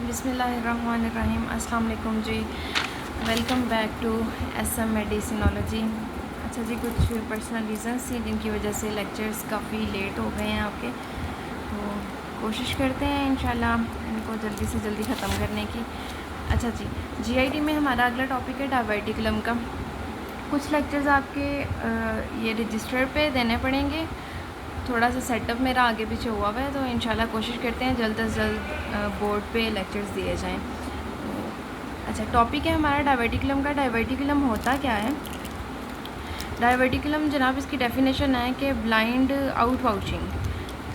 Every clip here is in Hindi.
बिस्मिल्लाहिर्रहमानिर्रहीम। अस्सलाम वालेकुम जी। Welcome back to SM medicinology. अच्छा जी, कुछ पर्सनल रीज़न्स थी जिनकी वजह से लेक्चर्स काफ़ी लेट हो गए हैं आपके, तो कोशिश करते हैं इंशाल्लाह इनको जल्दी से जल्दी ख़त्म करने की। अच्छा जी, GIT में हमारा अगला टॉपिक है डायवर्टिकुलम का। कुछ लेक्चर्स आपके ये रजिस्टर पे देने पड़ेंगे। थोड़ा सा सेटअप मेरा आगे पीछे हुआ है, तो इंशाल्लाह कोशिश करते हैं जल्द से जल्द बोर्ड पे लेक्चर्स दिए जाएं। अच्छा, टॉपिक है हमारा डायवर्टिकुलम का। डायवर्टिकुलम होता क्या है? डायवर्टिकुलम जनाब, इसकी डेफिनेशन है कि ब्लाइंड आउट पाउचिंग।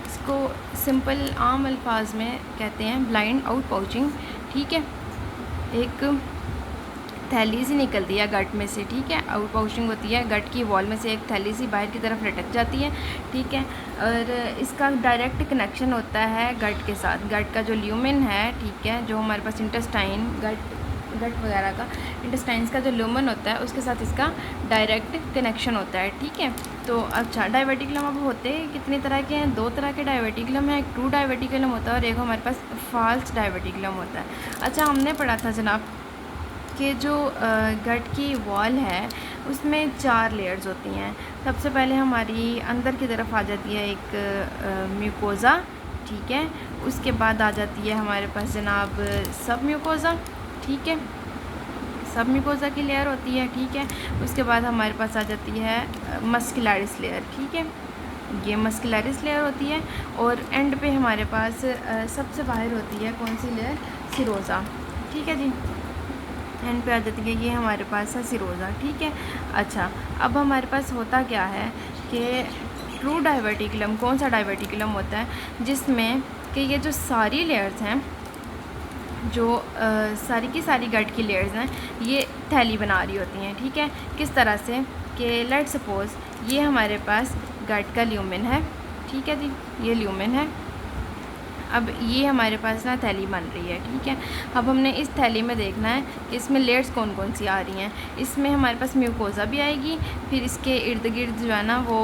इसको सिंपल आम अल्फाज में कहते हैं ब्लाइंड आउट पाउचिंग। ठीक है, एक थैली सी निकलती है गट में से। ठीक है, आउट पाउचिंग होती है, गट की वॉल में से एक थैली सी बाहर की तरफ लटक जाती है। ठीक है, और इसका डायरेक्ट कनेक्शन होता है गट के साथ। गट का जो ल्यूमेन है, ठीक है, जो हमारे पास इंटेस्टाइन गट वगैरह का इंटेस्टाइन्स का जो ल्यूमेन होता है उसके साथ इसका डायरेक्ट कनेक्शन होता है। ठीक है, तो अच्छा, डायवर्टिकुलम अब होते कितनी तरह के हैं? दो तरह के डायवर्टिकुलम है। एक ट्रू डायवर्टिकुलम होता है और एक हमारे पास फॉल्स डायवर्टिकुलम होता है। अच्छा, हमने पढ़ा था जनाब कि जो गट की वॉल है उसमें 4 लेयर्स होती हैं। सबसे पहले हमारी अंदर की तरफ आ जाती है एक म्यूकोज़ा। ठीक है, उसके बाद आ जाती है हमारे पास जनाब सब म्यूकोज़ा। ठीक है, सब म्यूकोज़ा की लेयर होती है। ठीक है, उसके बाद हमारे पास आ जाती है मस्कुलरिस लेयर। ठीक है, ये मस्कुलरिस लेयर होती है। और एंड पे हमारे पास सबसे बाहर होती है कौन सी लेयर? सिरोज़ा। ठीक है जी, एंड पे आ जाती है ये हमारे पास है सिरोज़ा। ठीक है, अच्छा, अब हमारे पास होता क्या है कि ट्रू डायवर्टिकुलम कौन सा डायवर्टिकुलम होता है जिसमें कि ये जो सारी लेयर्स हैं, जो सारी की सारी गट की लेयर्स हैं, ये थैली बना रही होती हैं। ठीक है, किस तरह से कि लेट सपोज़ ये हमारे पास गट का ल्यूमेन है। ठीक है जी, ये ल्यूमेन है। अब ये हमारे पास ना थैली बन रही है। ठीक है, अब हमने इस थैली में देखना है कि इसमें लेयर्स कौन कौन सी आ रही हैं। इसमें हमारे पास म्यूकोज़ा भी आएगी, फिर इसके इर्द गिर्द जो है ना वो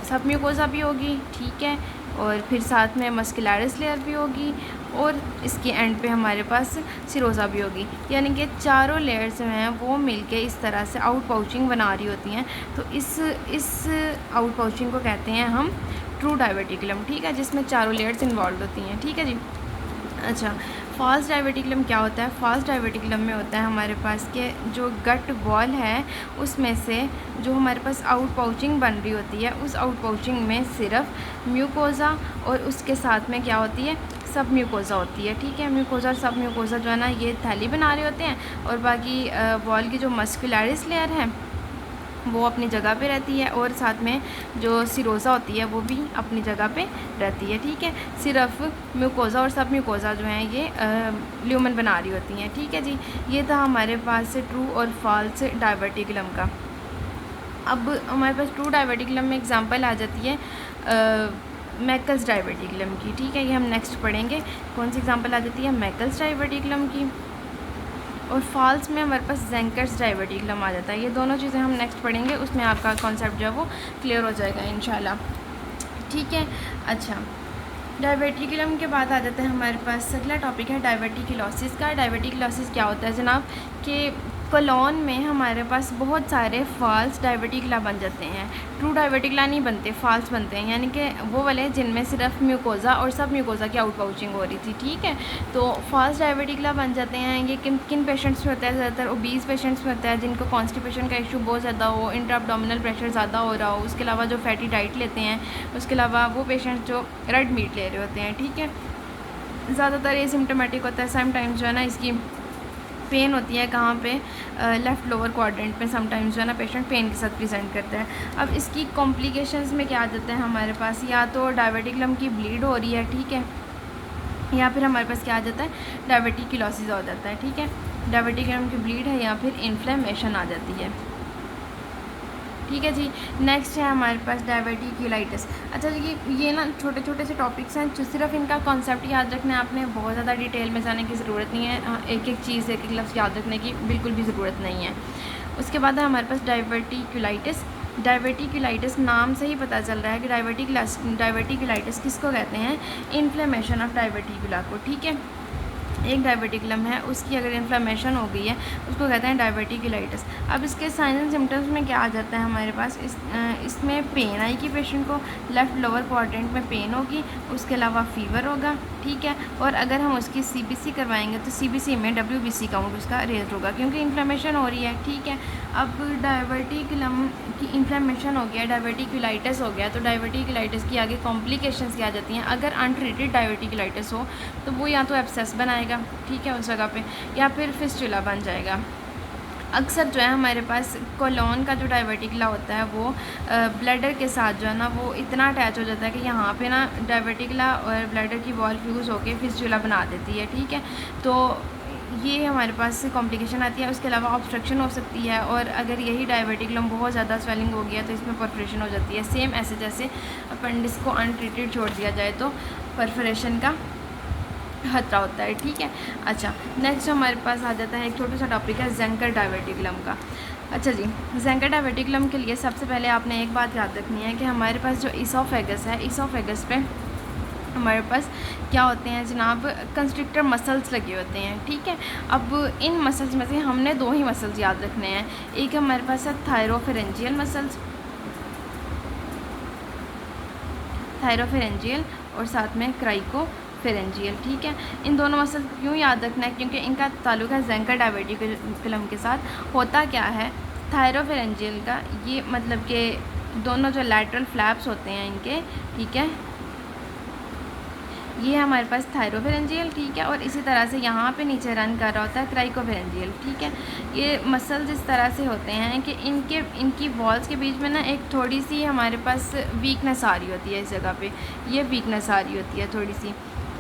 सब म्यूकोज़ा भी होगी। ठीक है, और फिर साथ में मस्कुलरिस लेयर भी होगी, और इसके एंड पे हमारे पास सिरोज़ा भी होगी। यानी कि चारों लेयर्स जो हैं वो मिलके इस तरह से आउट पाउचिंग बना रही होती हैं। तो इस आउट पाउचिंग को कहते हैं हम ट्रू डायवर्टिकुलम। ठीक है, जिसमें चारों लेयर्स इन्वॉल्व होती हैं। ठीक है जी, अच्छा, फॉल्स डायवर्टिकुलम क्या होता है? फॉल्स डायवर्टिकुलम में होता है हमारे पास के जो गट वॉल है उसमें से जो हमारे पास आउट पाउचिंग बन रही होती है, उस आउट पाउचिंग में सिर्फ म्यूकोज़ा और उसके साथ में क्या होती है? सब म्यूकोज़ा होती है। ठीक है, म्यूकोज़ा और सब म्यूकोज़ा जो है ना ये थैली बना रहे होते हैं, और बाकी वॉल की जो मस्कुलरिस लेयर है वो अपनी जगह पे रहती है, और साथ में जो सिरोज़ा होती है वो भी अपनी जगह पे रहती है। ठीक है, सिर्फ म्यूकोज़ा और सब म्यूकोज़ा जो हैं ये ल्यूमन बना रही होती हैं। ठीक है जी, ये था हमारे पास ट्रू और फॉल्स डायवर्टिकुलम का। अब हमारे पास ट्रू डायवर्टिकुलम में एग्जांपल आ जाती है मैकल्स डायवर्टिकुलम की। ठीक है, ये हम नेक्स्ट पढ़ेंगे। कौन सी एग्जांपल आ जाती है? मैकल्स डायवर्टिकुलम की। और फॉल्स में हमारे पास ज़ेंकर्स डायवर्टिकुलम आ जाता है। ये दोनों चीज़ें हम नेक्स्ट पढ़ेंगे, उसमें आपका कॉन्सेप्ट जो है वो क्लियर हो जाएगा इंशाल्लाह। ठीक है, अच्छा, डायवर्टिकुलम के बाद आ जाता है हमारे पास अगला टॉपिक है डायवर्टिकुलोसिस का। डायवर्टिकुलोसिस क्या होता है जनाब? कि कोलोन में हमारे पास बहुत सारे फॉल्स डायवर्टिकुला बन जाते हैं। ट्रू डायवर्टिकुला नहीं बनते, फॉल्स बनते हैं, यानी कि वो वाले जिनमें सिर्फ म्यूकोज़ा और सब म्यूकोज़ा की आउट पाउचिंग हो रही थी। ठीक है, तो फॉल्स डायवर्टिकुला बन जाते हैं। ये किन किन पेशेंट्स में होता है? ज़्यादातर ओबीस पेशेंट्स में होता है, जिनको कॉन्स्टिपेशन का इशू बहुत ज़्यादा हो, इंट्रा एब्डोमिनल प्रेशर ज़्यादा हो रहा हो, उसके अलावा जो फैटी डाइट लेते हैं, उसके अलावा वो पेशेंट्स जो रेड मीट ले रहे होते हैं। ठीक है, ज़्यादातर ये सिम्टोमेटिक होता है। समटाइम्स जो है ना इसकी पेन होती है कहाँ पे? लेफ़्ट लोअर क्वाड्रेंट में समटाइम्स जो है ना पेशेंट पेन के साथ प्रेजेंट करता है। अब इसकी कॉम्प्लिकेशंस में क्या आ जाता है हमारे पास? या तो डायवर्टिकुलम की ब्लीड हो रही है। ठीक है, या फिर हमारे पास क्या आ जाता है? डायवर्टिकुलोसिस हो जाता है। ठीक है, डायवर्टिकुलम की ब्लीड है या फिर इन्फ्लेमेशन आ जाती है। ठीक है जी, नेक्स्ट है हमारे पास डायवर्टिकुलाइटिस। अच्छा जी, ये ना छोटे छोटे से टॉपिक्स हैं जो सिर्फ इनका कॉन्सेप्ट याद रखना है आपने, बहुत ज़्यादा डिटेल में जाने की ज़रूरत नहीं है। एक एक चीज़ एक एक लफ्ज़ याद रखने की बिल्कुल भी ज़रूरत नहीं है। उसके बाद है हमारे पास डायवर्टिकुलाइटिस। डायवर्टिकुलाइटिस नाम से ही पता चल रहा है कि डायवर्टिकुलाइटिस किसको कहते हैं? इन्फ्लेमेशन ऑफ डायवर्टिकुला को। ठीक है, एक डायबिटिकुलम है, उसकी अगर इन्फ्लेमेशन हो गई है उसको कहते हैं डायबिटिकुलाइटिस। अब इसके साइन एंड सिम्टम्स में क्या आ जाता है हमारे पास, इसमें पेन आएगी पेशेंट को, लेफ़्ट लोअर क्वाड्रेंट में पेन होगी, उसके अलावा फ़ीवर होगा, ठीक है। और अगर हम उसकी सीबीसी करवाएंगे तो सीबीसी में डब्ल्यूबीसी काउंट उसका रेज होगा क्योंकि इन्फ्लेमेशन हो रही है, ठीक है। अब डायबिटिकुलम की इन्फ्लेमेशन हो गया, डायबिटिकुलाइटिस हो गया, तो डायबिटिकुलाइटिस की आगे कॉम्प्लिकेशंस क्या आ जाती हैं। अगर अनट्रीटेड डायबिटिकुलाइटिस हो तो वो या तो एब्सेस बनाएगा, ठीक है, उस जगह पे, या फिर फिस्टुला बन जाएगा। अक्सर जो है हमारे पास कोलोन का जो डायबिटिकुला होता है वो ब्लैडर के साथ जो है ना वो इतना अटैच हो जाता है कि यहाँ पे ना डायबिटिकुला और ब्लैडर की वॉल फ्यूज़ होकर फिस्टुला बना देती है, ठीक है। तो ये हमारे पास कॉम्प्लिकेशन आती है। उसके अलावा ऑब्स्ट्रक्शन हो सकती है, और अगर यही डायबिटिकुलम बहुत ज़्यादा स्वेलिंग हो गया तो इसमें परफोरेशन हो जाती है। सेम ऐसे जैसे अपेंडिक्स को अनट्रीटेड छोड़ दिया जाए तो परफोरेशन का खतरा होता है, ठीक है। अच्छा, नेक्स्ट हमारे पास आ जाता है एक छोटा सा टॉपिक है ज़ेंकर डायबिटिकुलम का। अच्छा जी, ज़ेंकर डायबिटिकुलम के लिए सबसे पहले आपने एक बात याद रखनी है कि हमारे पास जो ईसोफेगस है, ईसोफेगस पे हमारे पास क्या होते हैं जनाब, कंस्ट्रिक्टर मसल्स लगे होते हैं, ठीक है। अब इन मसल्स में से हमने दो ही मसल्स याद रखने हैं। एक हमारे पास है थायरोफेरेंजियल मसल्स, थायरोफेरेंजियल, और साथ में क्राइकोफेरेंजियल, ठीक है। इन दोनों मसल क्यों याद रखना है, क्योंकि इनका ताल्लुक है ज़ेंकर डायबिटिकुलम के साथ। होता क्या है थायरोफेरेंजियल का, ये मतलब कि दोनों जो लैटरल फ्लैप्स होते हैं इनके, ठीक है, ये हमारे पास थायरोफेरेंजियल, ठीक है। और इसी तरह से यहाँ पे नीचे रन कर रहा होता है क्राइकोफेरेंजियल, ठीक है। ये मसल्स इस तरह से होते हैं कि इनकी वॉल्स के बीच में ना एक थोड़ी सी हमारे पास वीकनेस आ रही होती है, इस जगह पे ये वीकनेस आ रही होती है थोड़ी सी,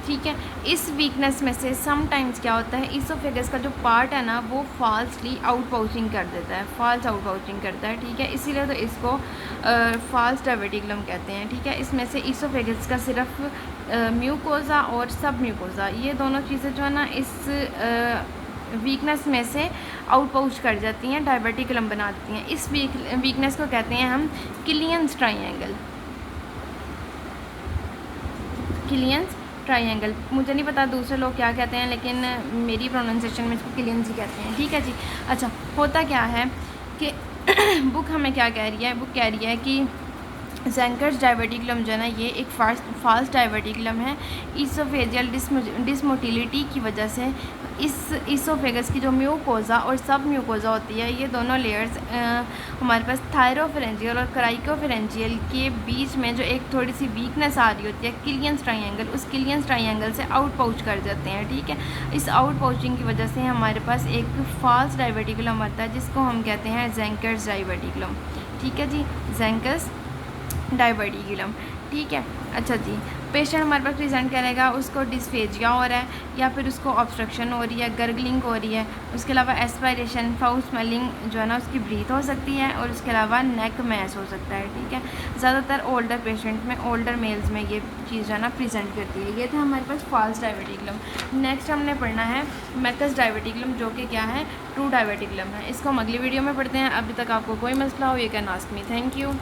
ठीक है। इस वीकनेस में से समटाइम्स क्या होता है, ईसोफेगस का जो पार्ट है ना वो फॉल्सली आउट पाउचिंग कर देता है, फॉल्स आउट पाउचिंग करता है, ठीक है। इसीलिए तो इसको फॉल्स डायबिटिकुलम कहते हैं, ठीक है। इसमें से ईसोफेगस का सिर्फ म्यूकोज़ा और सब म्यूकोज़ा, ये दोनों चीज़ें जो है ना इस वीकनेस में से आउट पाउच कर जाती हैं, डायबिटिकुलम बना देती हैं। इस वीकनेस को कहते हैं हम किलियंस ट्राइंगल, किलियंस ट्राइंगल। मुझे नहीं पता दूसरे लोग क्या कहते हैं, लेकिन मेरी प्रोनाउंसिएशन में इसको किलियंस ही कहते हैं, ठीक है जी। अच्छा, होता क्या है कि बुक हमें क्या कह रही है, बुक कह रही है कि ज़ेंकर्स डायबिटिकुलम जो है ना ये एक फॉल्स डायबिटिकुलम है। ईसोफेजियल डिसमोटिलिटी की वजह से इस ईसोफेगस की जो म्यूकोज़ा और सब म्यूकोज़ा होती है, ये दोनों लेयर्स हमारे पास थायरोफेरेंजियल और क्राइकोफेरेंजियल के बीच में जो एक थोड़ी सी वीकनेस आ रही होती है, किलियंस ट्राइंगल, उस किलियंस ट्राइंगल से आउट पाउच कर जाते हैं, ठीक है। इस आउट पाउचिंग की वजह से हमारे पास एक फॉल्स डायबिटिकुलम आता है जिसको हम कहते हैं ज़ेंकर्स डायबिटिकुलम, ठीक है जी, ज़ेंकर्स डायबिटिकुलम, ठीक है। अच्छा जी, पेशेंट हमारे पास प्रेजेंट करेगा, उसको डिस्फेजिया हो रहा है या फिर उसको ऑब्स्ट्रक्शन हो रही है, गर्गलिंग हो रही है, उसके अलावा एस्पायरेशन, फाउल स्मेलिंग जो है ना उसकी ब्रीथ हो सकती है, और उसके अलावा नेक मैस हो सकता है, ठीक है। ज़्यादातर ओल्डर पेशेंट में, ओल्डर मेल्स में ये चीज़ जो है ना प्रेजेंट करती है। ये था हमारे पास फॉल्स डायबिटिकुलम। नेक्स्ट हमने पढ़ना है मैकस डायबिटिकुलम, जो कि क्या है, ट्रू डायबिटिकुलम है। इसको हम अगली वीडियो में पढ़ते हैं। अभी तक आपको कोई मसला हो, you can ask me. Thank you.